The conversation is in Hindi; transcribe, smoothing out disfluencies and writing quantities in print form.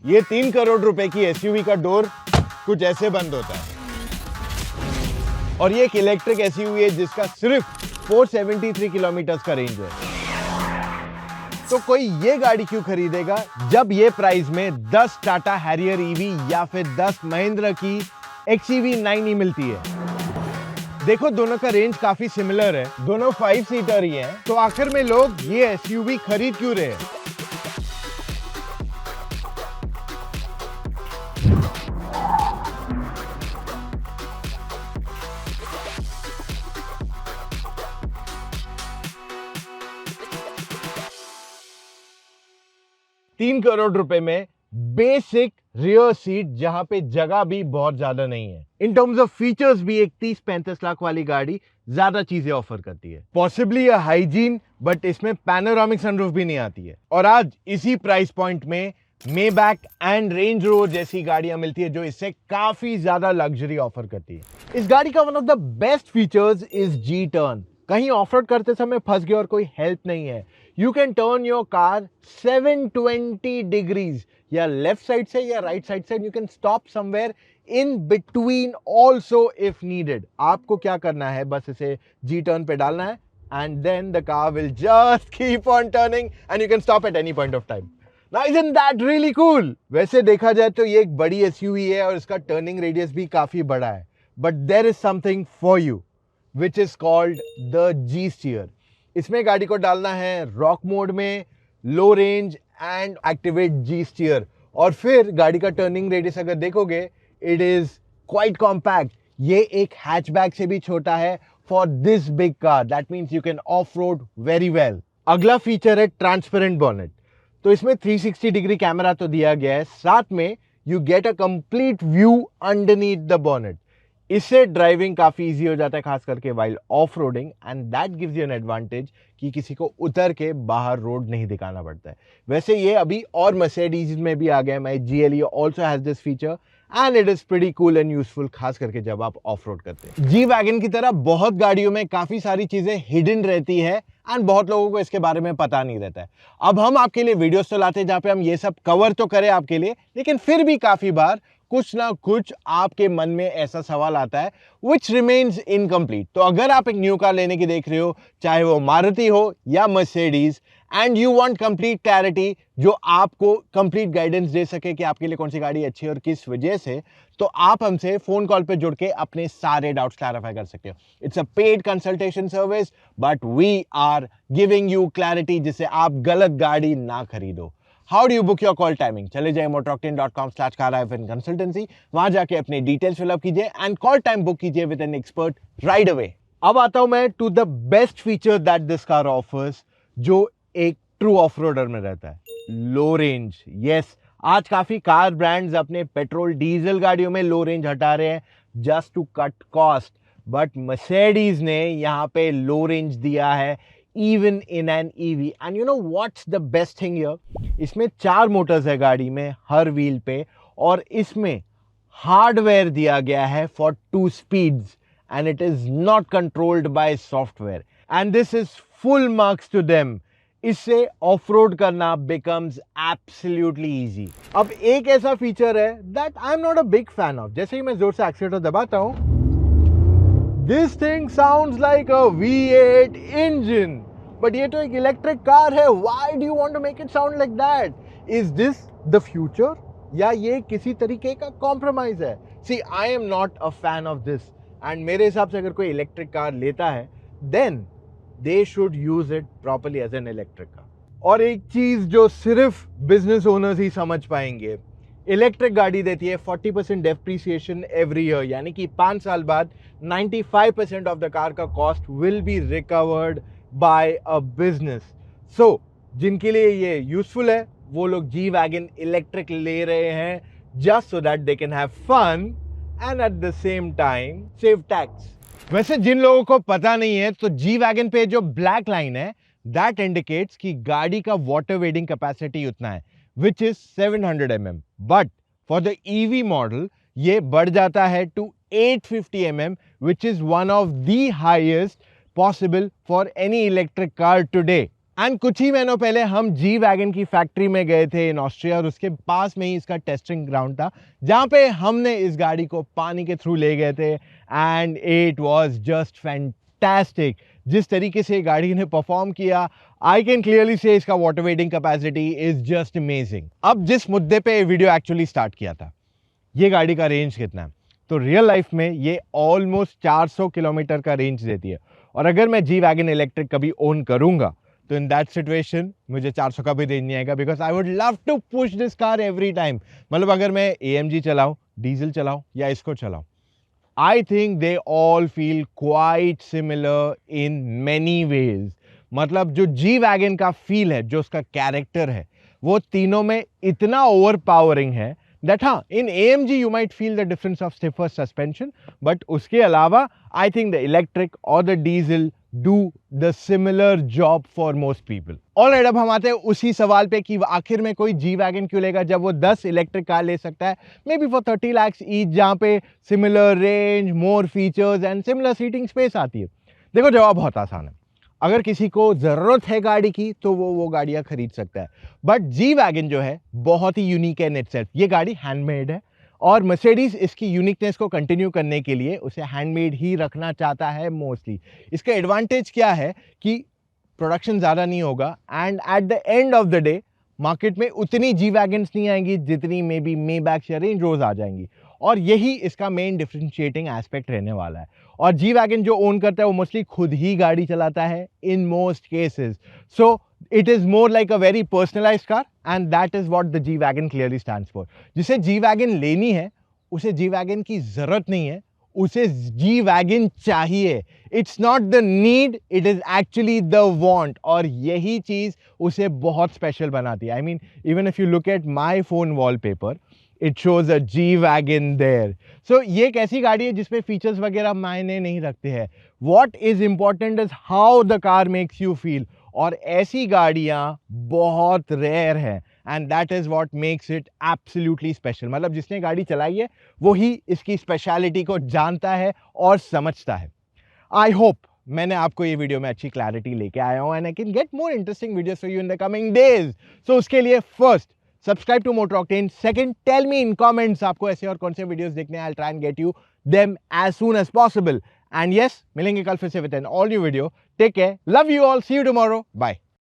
ये 3 करोड़ रुपए की एसयूवी का डोर कुछ ऐसे बंद होता है और ये एक इलेक्ट्रिक एसयूवी है जिसका सिर्फ 473 किलोमीटर का रेंज है। तो कोई ये गाड़ी क्यों खरीदेगा जब ये प्राइस में 10 टाटा हैरियर ईवी या फिर 10 महिंद्रा की XEV 9e मिलती है। देखो दोनों का रेंज काफी सिमिलर है, दोनों 5 सीटर ही हैं, तो आखिर में लोग ये एसयूवी खरीद क्यों रहे हैं? तीन करोड़ रुपए में बेसिक रियर सीट, जहां पे जगह भी बहुत ज्यादा नहीं है। इन टर्म्स ऑफ फीचर्स भी एक 30-35 लाख वाली गाड़ी ज्यादा चीजें ऑफर करती है। पॉसिबली अ हाइजीन, बट इसमें पैनोरामिक सनरूफ भी नहीं आती है। और आज इसी प्राइस पॉइंट में मेबैक एंड रेंज रोवर जैसी गाड़ियां मिलती है जो इससे काफी ज्यादा लग्जरी ऑफर करती है। इस गाड़ी का one of the best features is G turn. कहीं ऑफ रोड करते समय फंस गए और कोई हेल्प नहीं है, you can turn your car 720 degrees, या लेफ्ट साइड से या राइट साइड से। You can stop somewhere in between also if needed. आपको क्या करना है, बस इसे जी टर्न पे डालना है and then the car will just keep on turning and you can stop at any point of time. Now isn't that really cool? वैसे देखा जाए तो ये एक बड़ी एसयूवी है और इसका टर्निंग रेडियस भी काफी बड़ा है, but there is something for you which is called the G steer. इसमें गाड़ी को डालना है रॉक मोड में, low range and activate G steer, और फिर गाड़ी का टर्निंग रेडियस अगर देखोगे इट इज क्वाइट कॉम्पैक्ट। ये एक हैचबैक से भी छोटा है for this big car. That means you can of road very well. अगला फीचर है ट्रांसपेरेंट बॉनेट। तो इसमें 360 डिग्री कैमरा तो दिया गया है, साथ में you get a complete view underneath the bonnet. इससे ड्राइविंग काफी इजी हो जाता है, खास करके while off roading, and that gives you an advantage कि किसी को उतर के बाहर रोड नहीं दिखाना पड़ता है। वैसे ये अभी और मर्सिडीज में भी आ गया है। My GLE also has this feature and it is pretty cool and useful, खास करके जब आप ऑफ रोड करते हैं। जी वैगन की तरह बहुत गाड़ियों में काफी सारी चीजें हिडन रहती है एंड बहुत लोगों को इसके बारे में पता नहीं रहता है। अब हम आपके लिए वीडियोस तो लाते हैं जहां पे हम ये सब कवर तो करें आपके लिए, लेकिन फिर भी काफी बार कुछ ना कुछ आपके मन में ऐसा सवाल आता है which remains incomplete। तो अगर आप एक न्यू कार लेने की देख रहे हो, चाहे वो मारुति हो या Mercedes, and you want complete clarity जो आपको कंप्लीट गाइडेंस दे सके कि आपके लिए कौन सी गाड़ी अच्छी है और किस वजह से, तो आप हमसे फोन कॉल पे जुड़ के अपने सारे डाउट्स क्लैरिफाई कर सकते हो। It's a paid consultation service, but we are giving you clarity जिससे आप गलत गाड़ी ना खरीदो। How do you book your call timing? चले जाइए motoroctane.com/car-consultancy, वहां जाके अपने डिटेल्स फिलअप कीजिए एंड कॉल टाइम बुक कीजिए with an expert right away. अब आता हूं मैं to the best feature that this car offers, जो एक ट्रू ऑफ रोडर में रहता है, लो रेंज। यस, आज काफी कार ब्रांड्स अपने पेट्रोल डीजल गाड़ियों में लो रेंज हटा रहे हैं just to cut cost, but Mercedes ने यहां पे लो रेंज दिया है even in an EV. And you know what's the best thing here? इसमें 4 मोटर्स है गाड़ी में हर व्हील पे, और इसमें हार्डवेयर दिया गया है for 2 speeds and it is not controlled by software and this is full marks to them. इससे ऑफ रोड करना becomes absolutely easy. अब एक ऐसा फीचर है that I'm not a big fan of। जैसे ही मैं जोर से एक्सीलेटर दबाता हूं, This thing sounds like a V8 engine, but ये तो एक इलेक्ट्रिक कार है। Why do you want to make it sound like that? Is this the future? या ये किसी तरीके का कॉम्प्रोमाइज है? See, I am not a fan of this, and मेरे हिसाब से अगर कोई इलेक्ट्रिक कार लेता है, then they should use it properly as an electric car. और एक चीज जो सिर्फ बिजनेस ओनर्स ही समझ पाएंगे, इलेक्ट्रिक गाड़ी देती है 40% डेप्रिसिएशन एवरी ईयर, यानी कि 5 साल बाद 95% ऑफ द कार का cost will be recovered by a business. So जिनके लिए ये यूजफुल है वो लोग जी वैगन इलेक्ट्रिक ले रहे हैं just so that they can have fun and at the same time save tax. वैसे जिन लोगों को पता नहीं है, तो जी वैगन पे जो ब्लैक लाइन है दैट इंडिकेट्स कि गाड़ी का वाटर वेडिंग कैपेसिटी उतना है, which is 700 mm, but for the EV model ये बढ़ जाता है to 850 mm, which is one of the highest possible for any electric car today. And कुछ ही महीनों पहले हम जी वैगन की फैक्ट्री में गए थे इन ऑस्ट्रिया, और उसके पास में ही इसका टेस्टिंग ग्राउंड था जहां पे हमने इस गाड़ी को पानी के थ्रू ले गए थे, and it was just fantastic. जिस तरीके से गाड़ी ने परफॉर्म किया, आई कैन क्लियरली से इसका water waiting capacity is just amazing. अब जिस मुद्दे पे वीडियो एक्चुअली स्टार्ट किया था, ये गाड़ी का रेंज कितना है, तो रियल लाइफ में ये ऑलमोस्ट 400 किलोमीटर का रेंज देती है। और अगर मैं जी वैगन इलेक्ट्रिक कभी ओन करूंगा तो इन दैट सिचुएशन मुझे 400 का भी रेंज नहीं आएगा, because I would love to push this car every time. मतलब अगर मैं AMG चलाऊं, डीजल चलाऊं या इसको चलाऊं, I think they all feel quite similar in many ways. मतलब जो जी वैगन का फील है, जो उसका कैरेक्टर है, वो तीनों में इतना ओवर पावरिंग है that in AMG you might feel the difference of stiffer suspension, but उसके अलावा I think the electric or the diesel do the similar job for most people. Alright, अब हम आते हैं उसी सवाल पे कि आखिर में कोई जी वैगन क्यों लेगा जब वो 10 इलेक्ट्रिक कार ले सकता है, may be for 30 lakhs each, जहाँ पे similar range, more features and similar seating space आती है। देखो, जवाब बहुत आसान है। अगर किसी को जरूरत है गाड़ी की तो वो गाड़ियां खरीद सकता है, बट जी वैगन जो है बहुत ही यूनिक है इन इटसेल्फ। ये गाड़ी हैंडमेड है और मर्सिडीज इसकी यूनिकनेस को कंटिन्यू करने के लिए उसे हैंडमेड ही रखना चाहता है मोस्टली। इसका एडवांटेज क्या है कि प्रोडक्शन ज़्यादा नहीं होगा, and at the end of the day market में उतनी जी वैगन्स नहीं आएंगी जितनी मे बी मेबैक या रेंज रोवर्स आ जाएंगी, और यही इसका मेन डिफरेंशिएटिंग एस्पेक्ट रहने वाला है। और जी वैगन जो ओन करता है वो मोस्टली खुद ही गाड़ी चलाता है in most cases, so it is more like a very personalised car, and that is what the G wagon clearly stands for. जिसे जी वैगन लेनी है उसे जी वैगन की जरूरत नहीं है, उसे जी वैगन चाहिए। It's not the need, it is actually the want, और यही चीज उसे बहुत स्पेशल बनाती है। I mean, even if you look at my phone wallpaper, it shows a G wagon there. So ये एक ऐसी गाड़ी है जिसमें फीचर्स वगैरह मायने नहीं रखते हैं। What is important is how the car makes you feel, और ऐसी गाड़ियां बहुत रेयर हैं, and that is what makes it absolutely special. मतलब जिसने गाड़ी चलाई है वो ही इसकी स्पेशलिटी को जानता है और समझता है। आई होप मैंने आपको ये वीडियो में अच्छी क्लैरिटी लेके आया हूं, and I can get more interesting videos for you in the coming days. So उसके लिए first, subscribe to Motor Octane. Second, tell me in comments आपको ऐसे और कौन से वीडियोस देखने हैं। I will try and get you them as soon as possible. And yes, मिलेंगे कल फिर से with an all new video. Take care, love you all, see you tomorrow, bye.